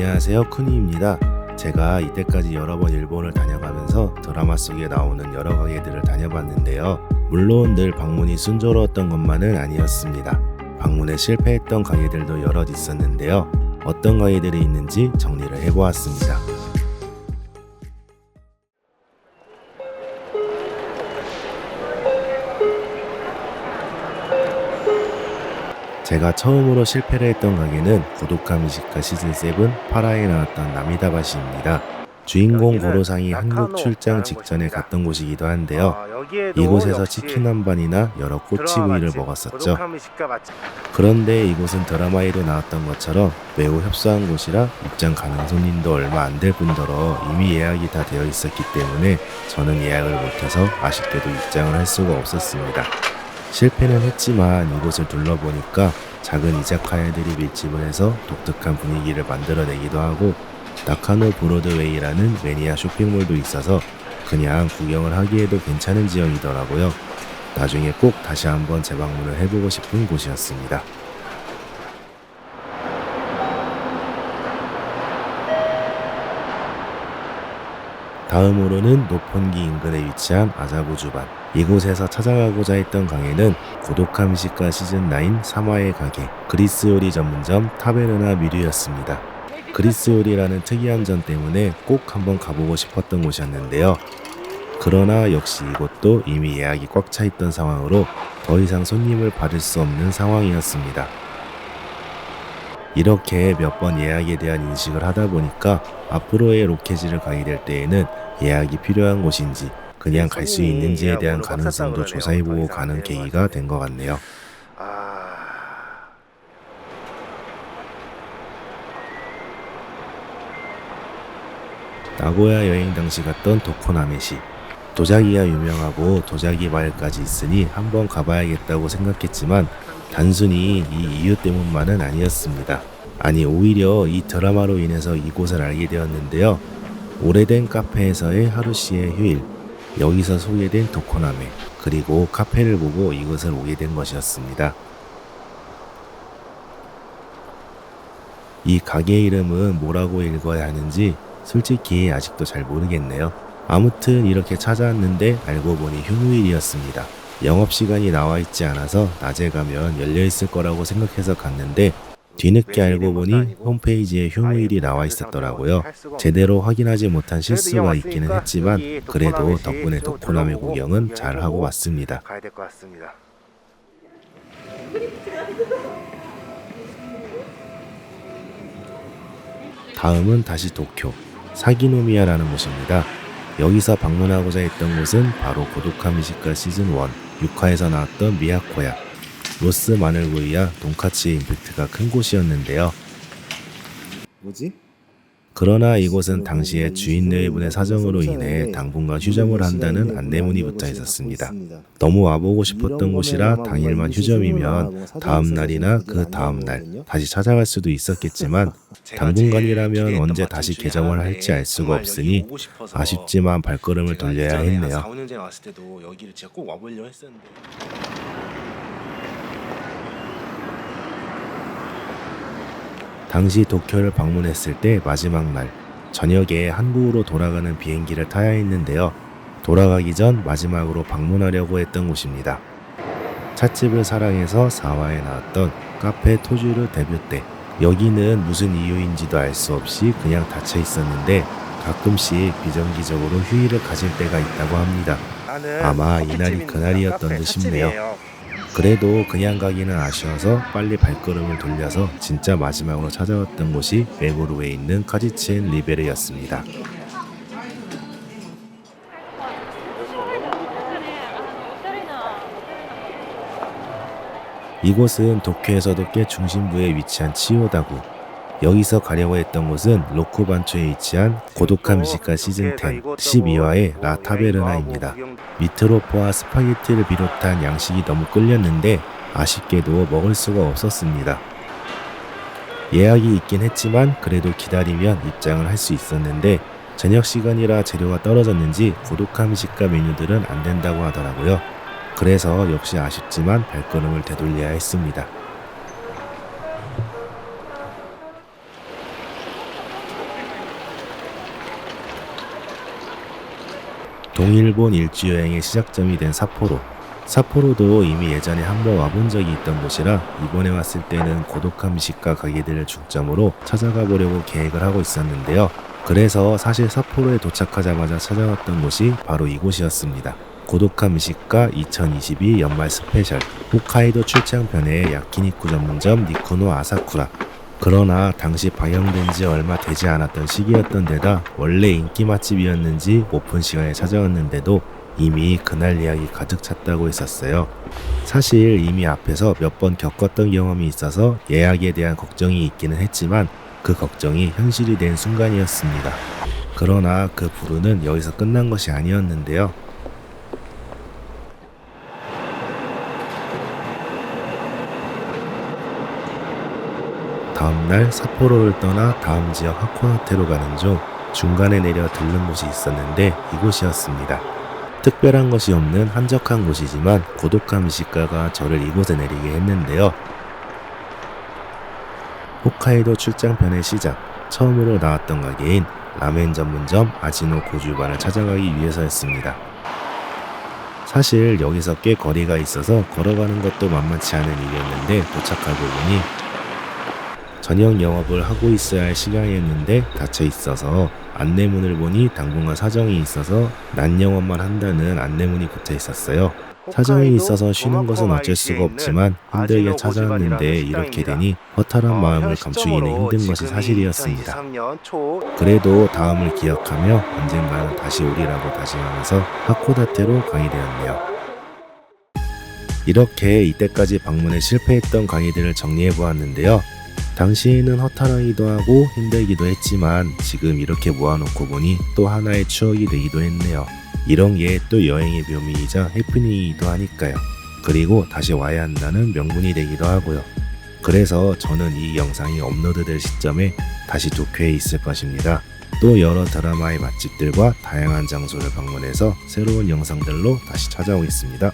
안녕하세요, 쿠니입니다. 제가 이때까지 여러 번 일본을 다녀가면서 드라마 속에 나오는 여러 가게들을 다녀봤는데요. 물론 늘 방문이 순조로웠던 것만은 아니었습니다. 방문에 실패했던 가게들도 여럿 있었는데요. 어떤 가게들이 있는지 정리를 해보았습니다. 제가 처음으로 실패를 했던 가게는 고독한 미식가 시즌7 파라에 나왔던 나미다바시입니다. 주인공 고로상이 한국 출장 직전에 갔던 곳이기도 한데요. 이곳에서 치킨 한반이나 여러 꼬치구이를 먹었었죠. 그런데 이곳은 드라마에도 나왔던 것처럼 매우 협소한 곳이라 입장 가능 손님도 얼마 안 될 뿐더러 이미 예약이 다 되어 있었기 때문에 저는 예약을 못해서 아쉽게도 입장을 할 수가 없었습니다. 실패는 했지만 이곳을 둘러보니까 작은 이자카야들이 밀집을 해서 독특한 분위기를 만들어내기도 하고 나카노 브로드웨이라는 매니아 쇼핑몰도 있어서 그냥 구경을 하기에도 괜찮은 지역이더라고요. 나중에 꼭 다시 한번 재방문을 해보고 싶은 곳이었습니다. 다음으로는 노폰기 인근에 위치한 아자부주반. 이곳에서 찾아가고자 했던 가게는 고독한 미식가 시즌9 3화의 가게 그리스 요리 전문점 타베르나 미류였습니다. 그리스 요리라는 특이한 점 때문에 꼭 한번 가보고 싶었던 곳이었는데요. 그러나 역시 이곳도 이미 예약이 꽉 차 있던 상황으로 더 이상 손님을 받을 수 없는 상황이었습니다. 이렇게 몇 번 예약에 대한 인식을 하다 보니까 앞으로의 로케지를 가게 될 때에는 예약이 필요한 곳인지 그냥 갈 수 있는지에 대한 가능성도 조사해보고 가는 계기가 된 것 같네요. 나고야 여행 당시 갔던 도코나메시. 도자기가 유명하고 도자기 마을까지 있으니 한번 가봐야겠다고 생각했지만 단순히 이 이유 때문만은 아니었습니다. 아니 오히려 이 드라마로 인해서 이곳을 알게 되었는데요. 오래된 카페에서의 하루씨의 휴일, 여기서 소개된 도코나메, 그리고 카페를 보고 이곳을 오게 된 것이었습니다. 이 가게 이름은 뭐라고 읽어야 하는지 솔직히 아직도 잘 모르겠네요. 아무튼 이렇게 찾아왔는데 알고 보니 휴무일이었습니다. 영업시간이 나와 있지 않아서 낮에 가면 열려있을 거라고 생각해서 갔는데 뒤늦게 알고 보니 홈페이지에 휴무일이 나와 있었더라고요. 제대로 확인하지 못한 실수가 있기는 했지만 그래도 덕분에 도코나메 구경은 잘 하고 왔습니다. 다음은 다시 도쿄 사기노미야라는 곳입니다. 여기서 방문하고자 했던 곳은 바로 고독한 미식가 시즌1 6화에서 나왔던 미야코야 로스 마늘구이와 돈카츠의 임팩트가 큰 곳이었는데요. 그러나 이곳은 당시에 주인네분의 사정으로 인해 당분간 휴점을 한다는 안내문이 붙어 있었습니다. 너무 와보고 싶었던 곳이라 당일만 휴점이면 다음날이나 그 다음날 다시 찾아갈 수도 있었겠지만 당분간이라면 언제 다시 개점을 할지 알 수가 없으니 아쉽지만 발걸음을 돌려야 했네요. 당시 도쿄를 방문했을 때 마지막 날 저녁에 한국으로 돌아가는 비행기를 타야 했는데요. 돌아가기 전 마지막으로 방문하려고 했던 곳입니다. 찻집을 사랑해서 4화에 나왔던 카페 토주르 데뷔 때 여기는 무슨 이유인지도 알 수 없이 그냥 닫혀 있었는데 가끔씩 비정기적으로 휴일을 가질 때가 있다고 합니다. 아마 이날이 그날이었던 듯 싶네요. 그래도 그냥 가기는 아쉬워서 빨리 발걸음을 돌려서 진짜 마지막으로 찾아왔던 곳이 메모루에 있는 카지치엔 리베르였습니다. 이곳은 도쿄에서도 꽤 중심부에 위치한 치요다구. 여기서 가려고 했던 곳은 로쿠반초에 위치한 고독한 미식가 시즌10 12화의 라 타베르나입니다. 미트로포와 스파게티를 비롯한 양식이 너무 끌렸는데 아쉽게도 먹을 수가 없었습니다. 예약이 있긴 했지만 그래도 기다리면 입장을 할 수 있었는데 저녁 시간이라 재료가 떨어졌는지 고독한 미식가 메뉴들은 안 된다고 하더라고요. 그래서 역시 아쉽지만 발걸음을 되돌려야 했습니다. 동일본 일주여행의 시작점이 된 삿포로. 삿포로도 이미 예전에 한번 와본 적이 있던 곳이라 이번에 왔을 때는 고독한 미식가 가게들을 중점으로 찾아가 보려고 계획을 하고 있었는데요. 그래서 사실 삿포로에 도착하자마자 찾아왔던 곳이 바로 이곳이었습니다. 고독한 미식가 2022 연말 스페셜 홋카이도 출장편의 야키니쿠 전문점 니쿠노 아사쿠라. 그러나 당시 방영된 지 얼마 되지 않았던 시기였던 데다 원래 인기 맛집이었는지 오픈 시간에 찾아왔는데도 이미 그날 예약이 가득 찼다고 했었어요. 사실 이미 앞에서 몇 번 겪었던 경험이 있어서 예약에 대한 걱정이 있기는 했지만 그 걱정이 현실이 된 순간이었습니다. 그러나 그 불운은 여기서 끝난 것이 아니었는데요. 다음날 삿포로를 떠나 다음 지역 하코다테로 가는 중 중간에 내려 들른 곳이 있었는데 이곳이었습니다. 특별한 것이 없는 한적한 곳이지만 고독한 미식가가 저를 이곳에 내리게 했는데요. 홋카이도 출장편의 시작, 처음으로 나왔던 가게인 라멘 전문점 아지노 고주반을 찾아가기 위해서였습니다. 사실 여기서 꽤 거리가 있어서 걸어가는 것도 만만치 않은 일이었는데 도착하고 보니 저녁 영업을 하고 있어야 할 시간이었는데 닫혀 있어서 안내문을 보니 당분간 사정이 있어서 낮 영업만 한다는 안내문이 붙어 있었어요. 사정이 있어서 쉬는 것은 어쩔 수가 없지만 힘들게 찾아왔는데 이렇게 되니 허탈한 마음을 감추기는 힘든 것이 사실이었습니다. 그래도 다음을 기억하며 언젠가는 다시 오리라고 다짐하면서 하코다테로 가게 되었네요. 이렇게 이때까지 방문에 실패했던 강의들을 정리해 보았는데요. 당시에는 허탈하기도 하고 힘들기도 했지만 지금 이렇게 모아놓고 보니 또 하나의 추억이 되기도 했네요. 이런 게 또 여행의 묘미이자 해프닝이기도 하니까요. 그리고 다시 와야 한다는 명분이 되기도 하고요. 그래서 저는 이 영상이 업로드될 시점에 다시 도쿄에 있을 것입니다. 또 여러 드라마의 맛집들과 다양한 장소를 방문해서 새로운 영상들로 다시 찾아오겠습니다.